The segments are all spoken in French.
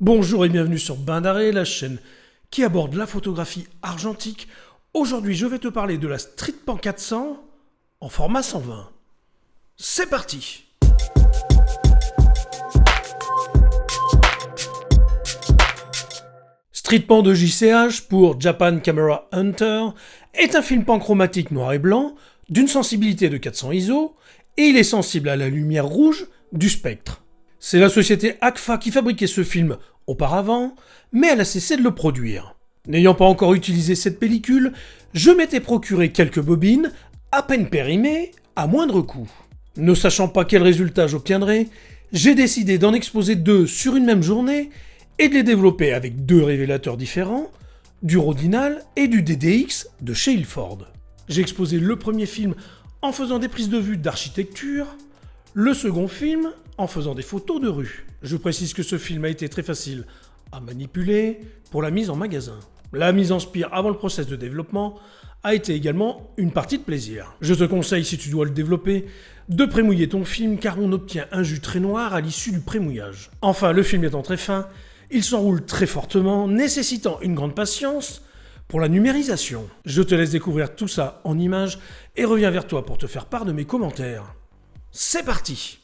Bonjour et bienvenue sur Bain d'Arrêt, la chaîne qui aborde la photographie argentique. Aujourd'hui, je vais te parler de la Streetpan 400 en format 120. C'est parti! Streetpan de JCH pour Japan Camera Hunter est un film panchromatique noir et blanc d'une sensibilité de 400 ISO et il est sensible à la lumière rouge du spectre. C'est la société Agfa qui fabriquait ce film auparavant, mais elle a cessé de le produire. N'ayant pas encore utilisé cette pellicule, je m'étais procuré quelques bobines, à peine périmées, à moindre coût. Ne sachant pas quel résultat j'obtiendrais, j'ai décidé d'en exposer deux sur une même journée et de les développer avec deux révélateurs différents, du Rodinal et du DDX de chez Ilford. J'ai exposé le premier film en faisant des prises de vue d'architecture, le second film en faisant des photos de rue. Je précise que ce film a été très facile à manipuler pour la mise en magasin. La mise en spire avant le process de développement a été également une partie de plaisir. Je te conseille, si tu dois le développer, de prémouiller ton film car on obtient un jus très noir à l'issue du prémouillage. Enfin, le film étant très fin, il s'enroule très fortement, nécessitant une grande patience pour la numérisation. Je te laisse découvrir tout ça en images et reviens vers toi pour te faire part de mes commentaires. C'est parti!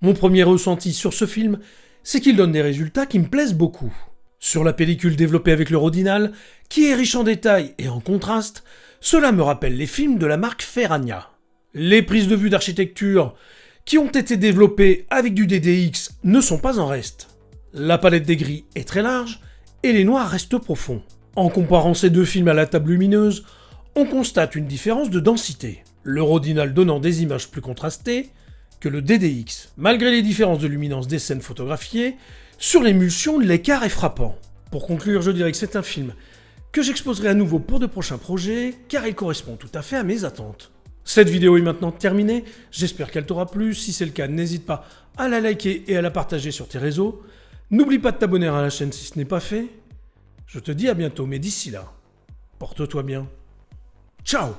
Mon premier ressenti sur ce film, c'est qu'il donne des résultats qui me plaisent beaucoup. Sur la pellicule développée avec le Rodinal, qui est riche en détails et en contraste, cela me rappelle les films de la marque Ferragna. Les prises de vue d'architecture qui ont été développées avec du DDX ne sont pas en reste. La palette des gris est très large et les noirs restent profonds. En comparant ces deux films à la table lumineuse, on constate une différence de densité. Le Rodinal donnant des images plus contrastées que le DDX. Malgré les différences de luminance des scènes photographiées, sur l'émulsion, l'écart est frappant. Pour conclure, je dirais que c'est un film que j'exposerai à nouveau pour de prochains projets, car il correspond tout à fait à mes attentes. Cette vidéo est maintenant terminée, j'espère qu'elle t'aura plu. Si c'est le cas, n'hésite pas à la liker et à la partager sur tes réseaux. N'oublie pas de t'abonner à la chaîne si ce n'est pas fait. Je te dis à bientôt, mais d'ici là, porte-toi bien. Ciao!